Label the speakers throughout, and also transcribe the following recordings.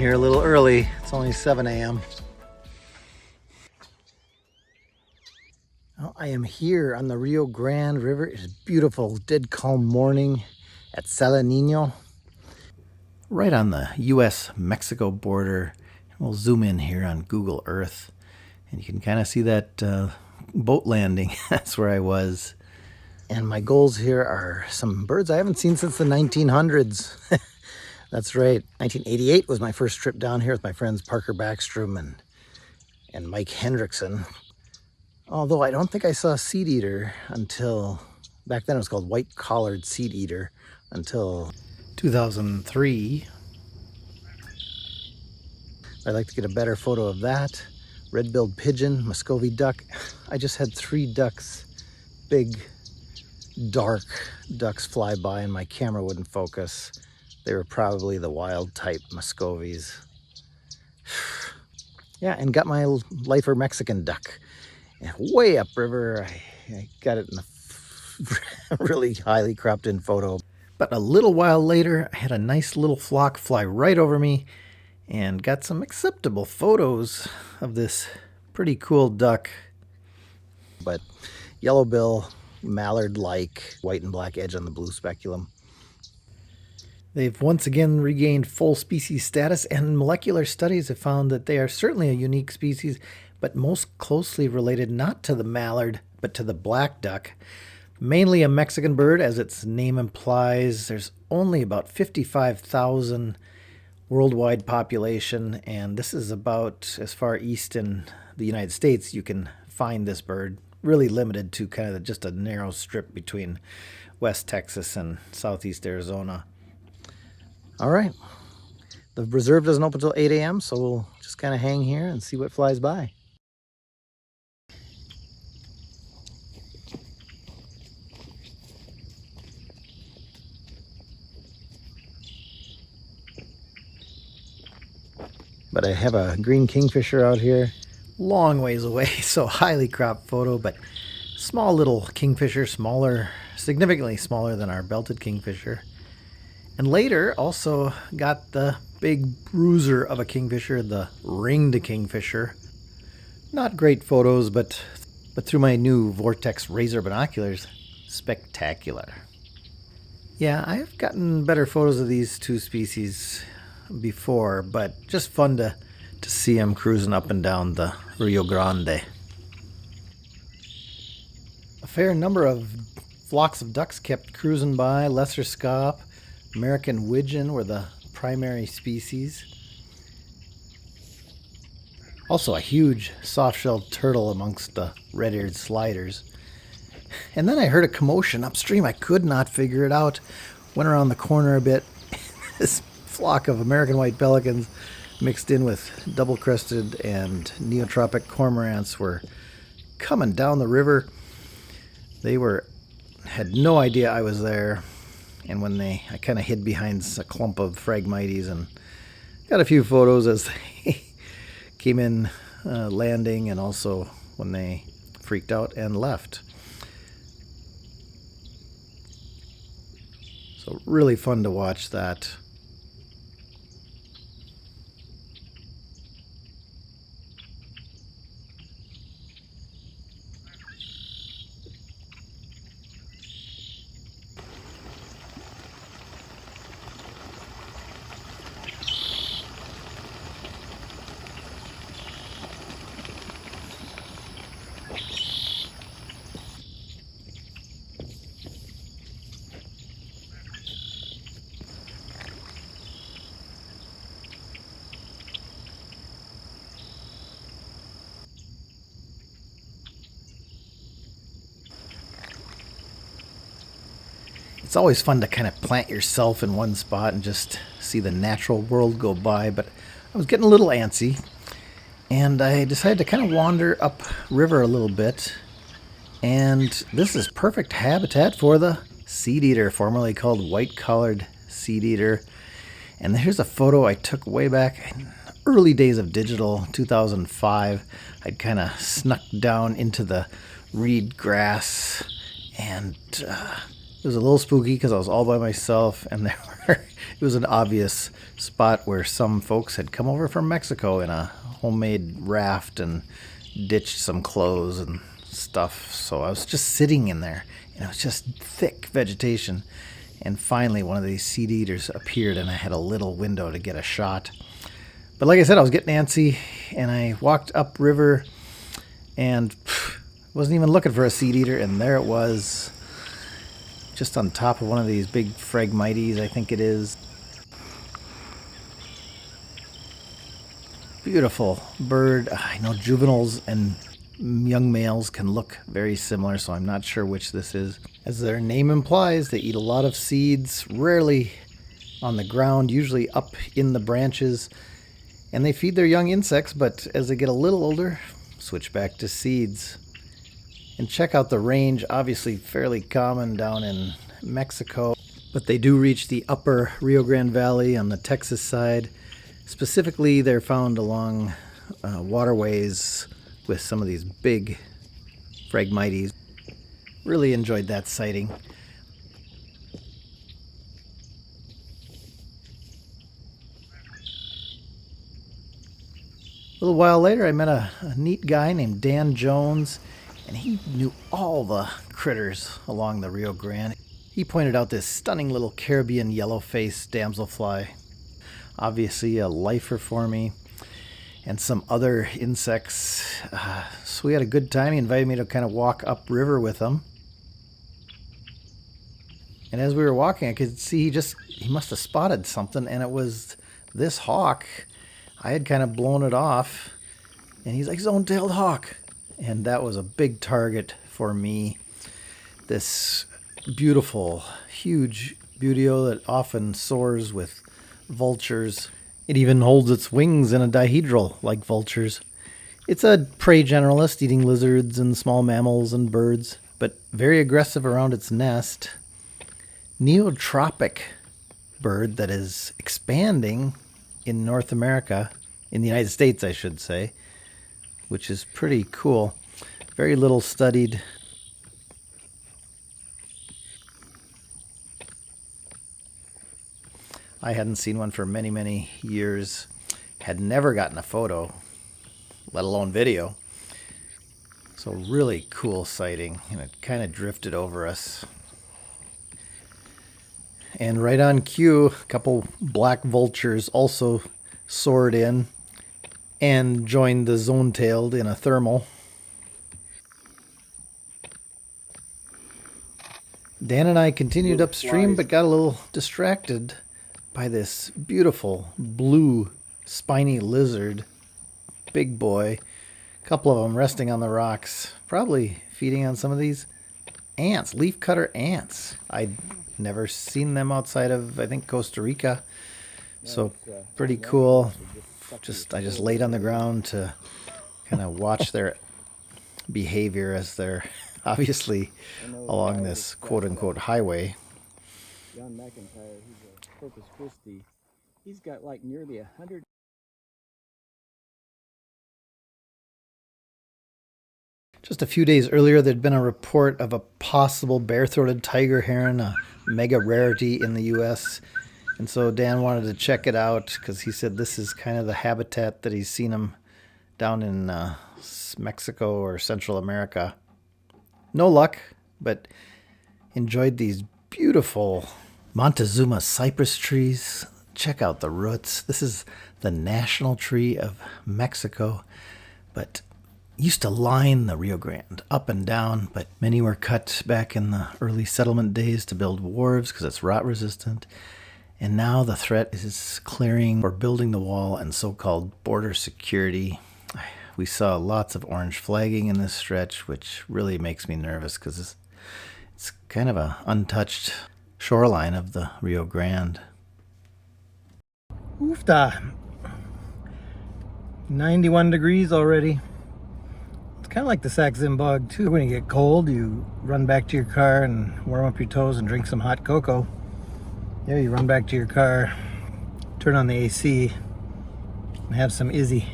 Speaker 1: here a little early. It's only 7 a.m. Well, I am here on the Rio Grande River. It is a beautiful, dead calm morning at Salineno, right on the U.S.-Mexico border. We'll zoom in here on Google Earth, and you can kind of see that boat landing. That's where I was. And my goals here are some birds I haven't seen since the 1900s. That's right. 1988 was my first trip down here with my friends Parker Backstrom and Mike Hendrickson. Although I don't think I saw a Seedeater until, back then it was called WhiteColored Seedeater, until 2003. I'd like to get a better photo of that. Red-billed pigeon, Muscovey duck. I just had 3 ducks, big, dark ducks fly by and my camera wouldn't focus. They were probably the wild type Muscovies. Yeah, and got my lifer Mexican duck. And way upriver, I got it in a really highly cropped in photo. But a little while later, I had a nice little flock fly right over me and got some acceptable photos of this pretty cool duck. But yellow bill, mallard-like, white and black edge on the blue speculum. They've once again regained full species status, and molecular studies have found that they are certainly a unique species, but most closely related not to the mallard, but to the black duck. Mainly a Mexican bird, as its name implies. There's only about 55,000 worldwide population, and this is about as far east in the United States you can find this bird. Really limited to kind of just a narrow strip between West Texas and Southeast Arizona. All right. The preserve doesn't open until 8 a.m., so we'll just kind of hang here and see what flies by. But I have a green kingfisher out here, long ways away, so highly cropped photo, but small little kingfisher, smaller, significantly smaller than our belted kingfisher. And later also got the big bruiser of a kingfisher, the ringed kingfisher. Not great photos, but through my new Vortex Razor binoculars, spectacular. Yeah, I've gotten better photos of these 2 species before, but just fun to see them cruising up and down the Rio Grande. A fair number of flocks of ducks kept cruising by. Lesser scaup, American widgeon were the primary species. Also a huge soft-shelled turtle amongst the red-eared sliders. And then I heard a commotion upstream. I could not figure it out. Went around the corner a bit. This flock of American white pelicans mixed in with double-crested and neotropic cormorants were coming down the river. They had no idea I was there, and when I kind of hid behind a clump of Phragmites and got a few photos as they came in landing, and also when they freaked out and left. So really fun to watch that. It's always fun to kind of plant yourself in one spot and just see the natural world go by, but I was getting a little antsy, and I decided to kind of wander up river a little bit, and this is perfect habitat for the Seedeater, formerly called WhiteColored Seedeater. And here's a photo I took way back in the early days of digital, 2005. I'd kind of snuck down into the reed grass and It was a little spooky because I was all by myself, and it was an obvious spot where some folks had come over from Mexico in a homemade raft and ditched some clothes and stuff. So I was just sitting in there, and it was just thick vegetation. And finally, one of these seed eaters appeared, and I had a little window to get a shot. But like I said, I was getting antsy, and I walked upriver and wasn't even looking for a seed eater, and there it was, just on top of one of these big phragmites, I think it is. Beautiful bird. I know juveniles and young males can look very similar, so I'm not sure which this is. As their name implies, they eat a lot of seeds, rarely on the ground, usually up in the branches. And they feed their young insects, but as they get a little older, switch back to seeds. And check out the range, obviously fairly common down in Mexico, but they do reach the upper Rio Grande Valley on the Texas side. Specifically, they're found along waterways with some of these big phragmites. Really enjoyed that sighting. A little while later, I met a neat guy named Dan Jones, and he knew all the critters along the Rio Grande. He pointed out this stunning little Caribbean yellow-faced damselfly, obviously a lifer for me, and some other insects. So we had a good time. He invited me to kind of walk upriver with him. And as we were walking, I could see he must have spotted something, and it was this hawk. I had kind of blown it off, and he's like, "Zonetailed hawk." And that was a big target for me. This beautiful, huge buteo that often soars with vultures. It even holds its wings in a dihedral like vultures. It's a prey generalist, eating lizards and small mammals and birds, but very aggressive around its nest. Neotropic bird that is expanding in North America, in the United States, I should say, which is pretty cool. Very little studied. I hadn't seen one for many, many years. Had never gotten a photo, let alone video. So really cool sighting, and it kind of drifted over us. And right on cue, a couple black vultures also soared in and joined the zone-tailed in a thermal. Dan and I continued upstream, but got a little distracted by this beautiful blue spiny lizard. Big boy. A couple of them resting on the rocks, probably feeding on some of these ants, leafcutter ants. I'd never seen them outside of, I think, Costa Rica. So pretty cool. I just laid on the ground to kind of watch their behavior as they're obviously along this quote-unquote highway.
Speaker 2: John McIntyre, he's a Corpus Christi. He's got like nearly 100.
Speaker 1: Just a few days earlier, there'd been a report of a possible bare-throated tiger heron, a mega rarity in the U.S., and so Dan wanted to check it out because he said this is kind of the habitat that he's seen them down in Mexico or Central America. No luck, but enjoyed these beautiful Montezuma cypress trees. Check out the roots. This is the national tree of Mexico, but used to line the Rio Grande up and down, but many were cut back in the early settlement days to build wharves because it's rot resistant. And now the threat is clearing or building the wall and so-called border security. We saw lots of orange flagging in this stretch, which really makes me nervous because it's kind of an untouched shoreline of the Rio Grande. Oofda! 91 degrees already. It's kind of like the Sax-Zim Bog too. When you get cold, you run back to your car and warm up your toes and drink some hot cocoa. Yeah, you run back to your car, turn on the AC, and have some Izzy.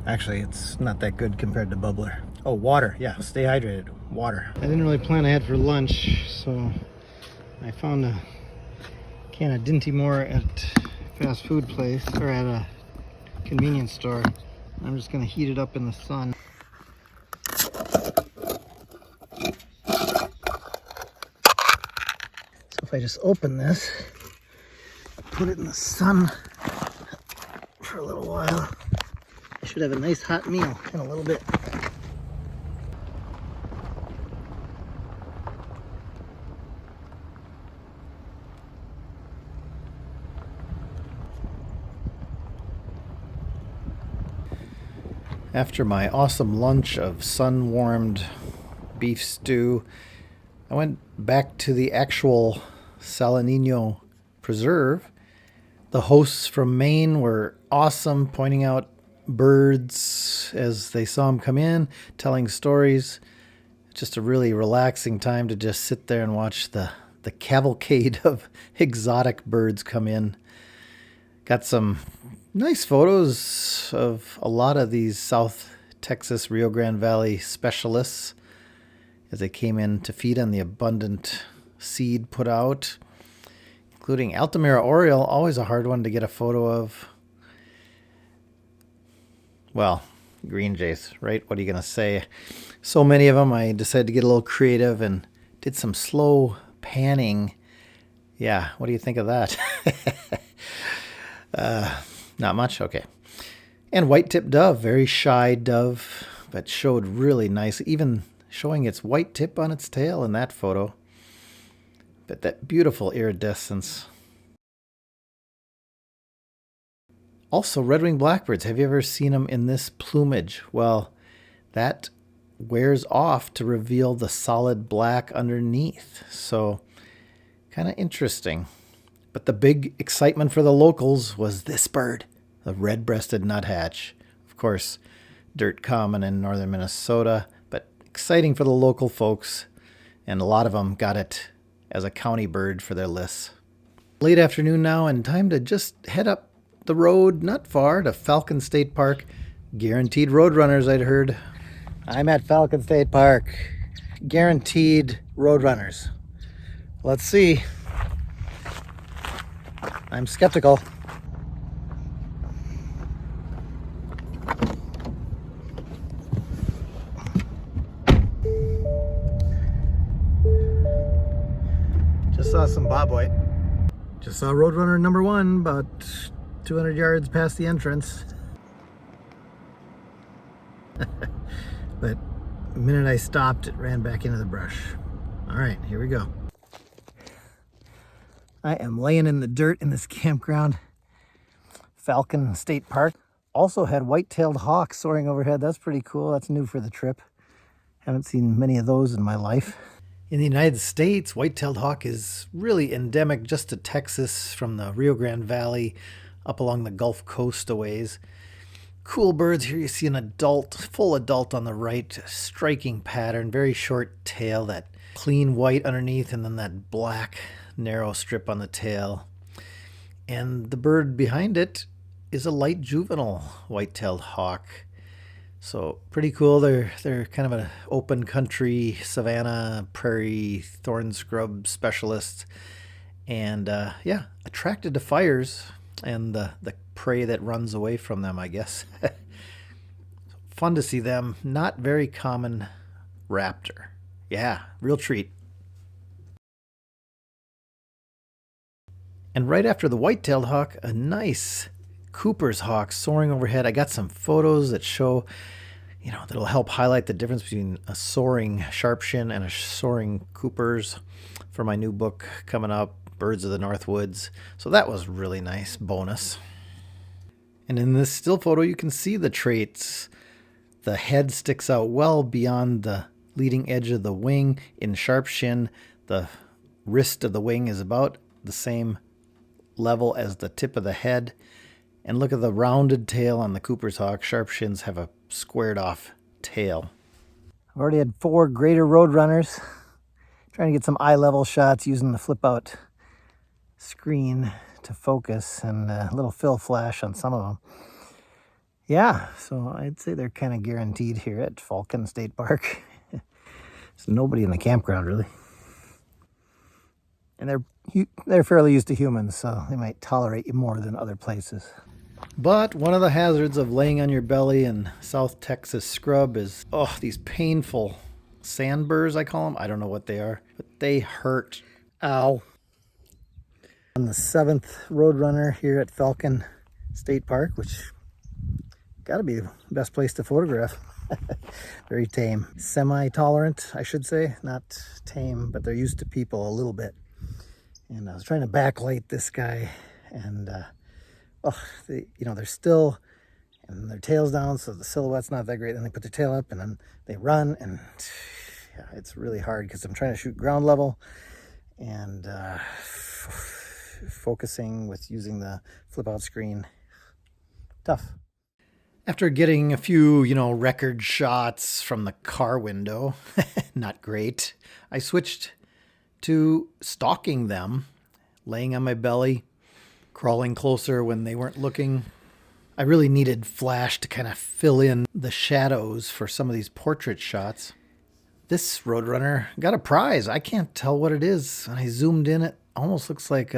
Speaker 1: Actually, it's not that good compared to bubbler. Oh, water. Yeah, stay hydrated. Water. I didn't really plan ahead for lunch, so I found a can of Dinty Moore at fast food place, or at a convenience store. I'm just gonna heat it up in the sun. So if I just open this, put it in the sun for a little while, I should have a nice hot meal in a little bit. After my awesome lunch of sun-warmed beef stew, I went back to the actual Salineno Preserve. The hosts from Maine were awesome, pointing out birds as they saw them come in, telling stories. Just a really relaxing time to just sit there and watch the cavalcade of exotic birds come in. Got some nice photos of a lot of these South Texas Rio Grande Valley specialists as they came in to feed on the abundant seed put out, including Altamira Oriole, always a hard one to get a photo of. Well, green jays, right? What are you going to say? So many of them, I decided to get a little creative and did some slow panning. Yeah, what do you think of that? Not much? Okay. And white-tipped dove, very shy dove, but showed really nice, even showing its white tip on its tail in that photo. But that beautiful iridescence. Also, red-winged blackbirds. Have you ever seen them in this plumage? Well, that wears off to reveal the solid black underneath. So, kind of interesting. But the big excitement for the locals was this bird, the red-breasted nuthatch. Of course, dirt common in northern Minnesota, but exciting for the local folks. And a lot of them got it as a county bird for their lists. Late afternoon now, and time to just head up the road, not far, to Falcon State Park. Guaranteed Roadrunners, I'd heard. I'm at Falcon State Park. Guaranteed Roadrunners. Let's see. I'm skeptical. Just saw some bobwhite. Just saw Roadrunner number 1, about 200 yards past the entrance. But the minute I stopped, it ran back into the brush. All right, here we go. I am laying in the dirt in this campground. Falcon State Park. Also had white-tailed hawk soaring overhead. That's pretty cool. That's new for the trip. Haven't seen many of those in my life. In the United States, white-tailed hawk is really endemic just to Texas from the Rio Grande Valley up along the Gulf Coast a ways. Cool birds. Here you see an adult, full adult on the right, striking pattern, very short tail, that clean white underneath, and then that black narrow strip on the tail. And the bird behind it is a light juvenile white-tailed hawk. So pretty cool. They're kind of an open country, savanna, prairie, thorn scrub specialist. And yeah, attracted to fires and the prey that runs away from them, I guess. Fun to see them. Not very common raptor. Yeah, real treat. And right after the white-tailed hawk, a nice Cooper's hawk soaring overhead. I got some photos that show, that'll help highlight the difference between a soaring sharpshin and a soaring Cooper's for my new book coming up, Birds of the North Woods. So that was really nice bonus. And in this still photo, you can see the traits. The head sticks out well beyond the leading edge of the wing. In sharpshin, the wrist of the wing is about the same level as the tip of the head. And look at the rounded tail on the Cooper's hawk. Sharpshins have a squared off tail. I've already had 4 greater Roadrunners. Trying to get some eye level shots using the flip out screen to focus, and a little fill flash on some of them. Yeah, so I'd say they're kind of guaranteed here at Falcon State Park. There's nobody in the campground really. And they're fairly used to humans, so they might tolerate you more than other places. But one of the hazards of laying on your belly in South Texas scrub is, these painful sandburrs, I call them. I don't know what they are, but they hurt. Ow. On the 7th Roadrunner here at Falcon State Park, which gotta be the best place to photograph. Very tame. Semi-tolerant, I should say. Not tame, but they're used to people a little bit. And I was trying to backlight this guy, and they're still, and their tail's down, so the silhouette's not that great. Then they put their tail up, and then they run, and yeah, it's really hard because I'm trying to shoot ground level and focusing with using the flip-out screen. Tough. After getting a few, record shots from the car window, not great, I switched to stalking them, laying on my belly, crawling closer when they weren't looking. I really needed flash to kind of fill in the shadows for some of these portrait shots. This Roadrunner got a prize. I can't tell what it is. When I zoomed in, it almost looks like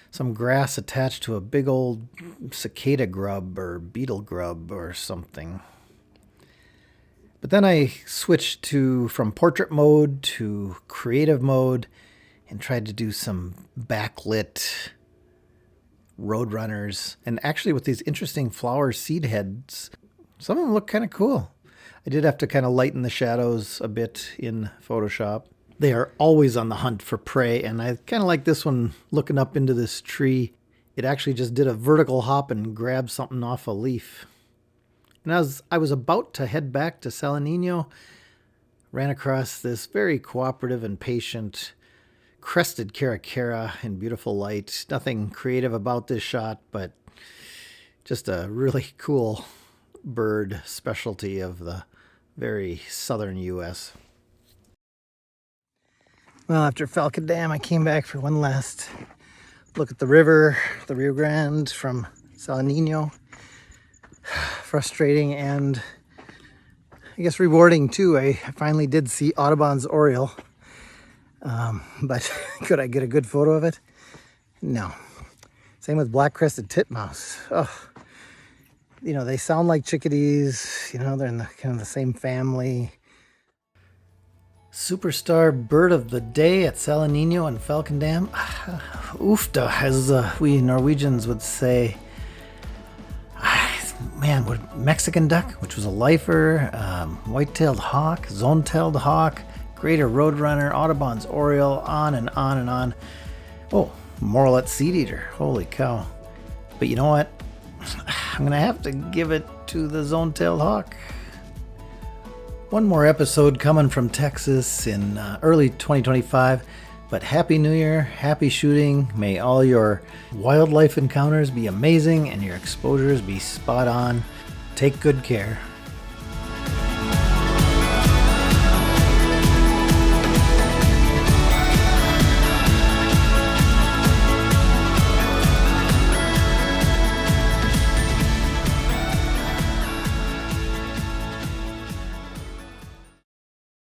Speaker 1: some grass attached to a big old cicada grub or beetle grub or something. But then I switched from portrait mode to creative mode and tried to do some backlit Roadrunners. And actually with these interesting flower seed heads, some of them look kind of cool. I did have to kind of lighten the shadows a bit in Photoshop. They are always on the hunt for prey, and I kind of like this one looking up into this tree. It actually just did a vertical hop and grabbed something off a leaf. And as I was about to head back to Salineno, ran across this very cooperative and patient crested caracara in beautiful light. Nothing creative about this shot, but just a really cool bird specialty of the very southern U.S. Well, after Falcon Dam, I came back for one last look at the river, the Rio Grande from Salineno. Frustrating and I guess rewarding too. I finally did see Audubon's Oriole, but could I get a good photo of it? No. Same with black-crested titmouse. They sound like chickadees. They're in kind of the same family. Superstar bird of the day at Salineno and Falcon Dam. Oofda, as we Norwegians would say. Man, what Mexican duck, which was a lifer, white-tailed hawk, Zonetailed hawk, greater Roadrunner, Audubon's Oriole, on and on and on. Oh, Morelet Seedeater, holy cow. But you know what? I'm going to have to give it to the Zonetailed hawk. One more episode coming from Texas in early 2025. But Happy New Year, happy shooting. May all your wildlife encounters be amazing and your exposures be spot on. Take good care.